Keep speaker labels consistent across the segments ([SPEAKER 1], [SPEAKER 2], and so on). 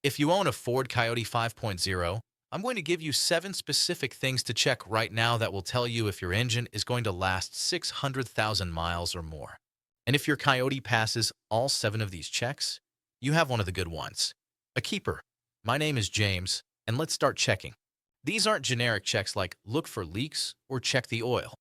[SPEAKER 1] If you own a Ford Coyote 5.0, I'm going to give you 7 specific things to check right now that will tell you if your engine is going to last 600,000 miles or more. And if your Coyote passes all 7 of these checks, you have one of the good ones. A keeper. My name is James, and let's start checking. These aren't generic checks like look for leaks or check the oil.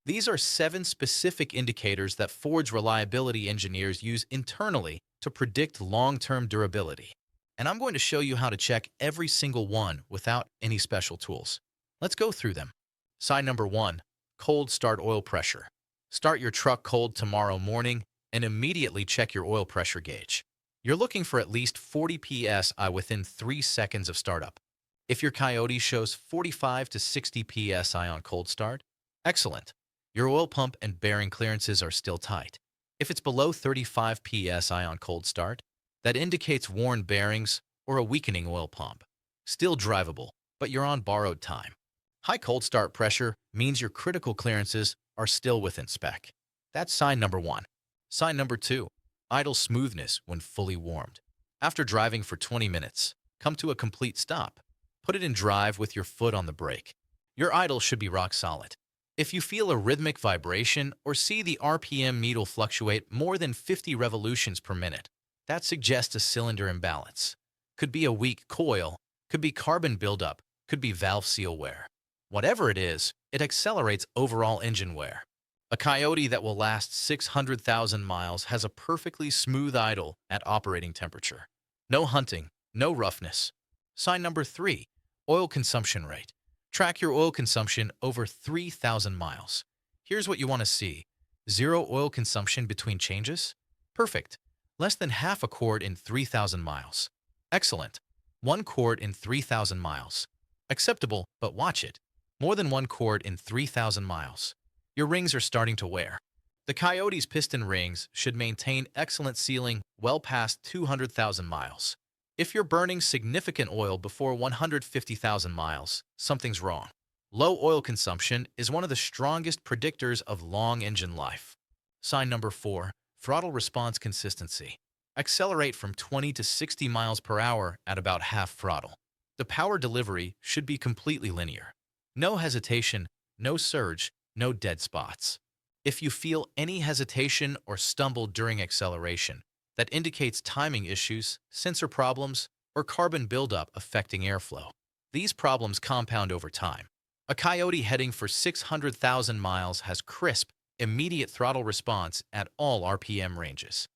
[SPEAKER 1] These are 7 specific indicators that Ford's reliability engineers use internally to predict long-term durability. And I'm going to show you how to check every single one without any special tools. Let's go through them. Sign number 1, cold start oil pressure. Start your truck cold tomorrow morning and immediately check your oil pressure gauge. You're looking for at least 40 psi within 3 seconds of startup. If your Coyote shows 45 to 60 psi on cold start, excellent. Your oil pump and bearing clearances are still tight. If it's below 35 psi on cold start, that indicates worn bearings or a weakening oil pump. Still drivable, but you're on borrowed time. High cold start pressure means your critical clearances are still within spec. That's sign number 1. Sign number 2, idle smoothness when fully warmed. After driving for 20 minutes, come to a complete stop. Put it in drive with your foot on the brake. Your idle should be rock solid. If you feel a rhythmic vibration or see the RPM needle fluctuate more than 50 revolutions per minute, that suggests a cylinder imbalance. Could be a weak coil, could be carbon buildup, could be valve seal wear. Whatever it is, it accelerates overall engine wear. A Coyote that will last 600,000 miles has a perfectly smooth idle at operating temperature. No hunting, no roughness. Sign number 3, oil consumption rate. Track your oil consumption over 3,000 miles. Here's what you want to see. 0 oil consumption between changes? Perfect. Less than half a quart in 3,000 miles. Excellent. 1 quart in 3,000 miles. Acceptable, but watch it. More than 1 quart in 3,000 miles. Your rings are starting to wear. The Coyote's piston rings should maintain excellent sealing well past 200,000 miles. If you're burning significant oil before 150,000 miles, something's wrong. Low oil consumption is one of the strongest predictors of long engine life. Sign number 4, throttle response consistency. Accelerate from 20 to 60 miles per hour at about half throttle. The power delivery should be completely linear. No hesitation, no surge, no dead spots. If you feel any hesitation or stumble during acceleration, that indicates timing issues, sensor problems, or carbon buildup affecting airflow. These problems compound over time. A Coyote heading for 600,000 miles has crisp, immediate throttle response at all RPM ranges.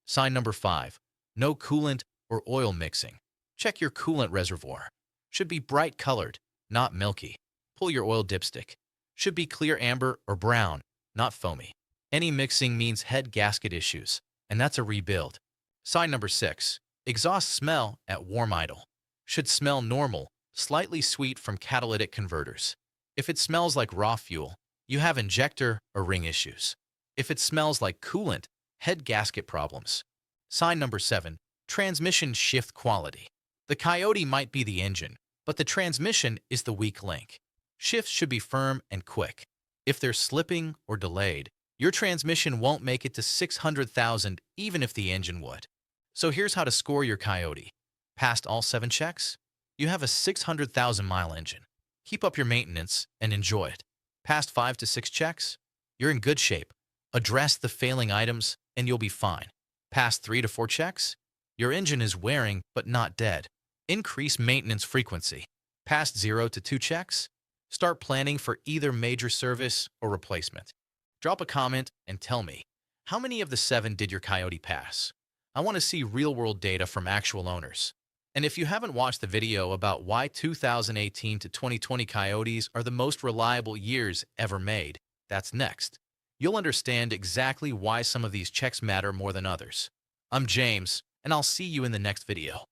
[SPEAKER 1] Sign number 5, no coolant or oil mixing. Check your coolant reservoir. Should be bright colored, not milky. Pull your oil dipstick. Should be clear amber or brown, not foamy. Any mixing means head gasket issues, and that's a rebuild. Sign number 6, exhaust smell at warm idle. Should smell normal, slightly sweet from catalytic converters. If it smells like raw fuel, you have injector or ring issues. If it smells like coolant, head gasket problems. Sign number 7, transmission shift quality. The Coyote might be the engine, but the transmission is the weak link. Shifts should be firm and quick. If they're slipping or delayed, your transmission won't make it to 600,000 even if the engine would. So here's how to score your Coyote. Passed all 7 checks? You have a 600,000 mile engine. Keep up your maintenance and enjoy it. Passed 5 to 6 checks? You're in good shape. Address the failing items and you'll be fine. Passed 3 to 4 checks? Your engine is wearing but not dead. Increase maintenance frequency. Passed 0 to 2 checks? Start planning for either major service or replacement. Drop a comment and tell me, how many of the 7 did your Coyote pass? I want to see real-world data from actual owners. And if you haven't watched the video about why 2018 to 2020 Coyotes are the most reliable years ever made, that's next. You'll understand exactly why some of these checks matter more than others. I'm James, and I'll see you in the next video.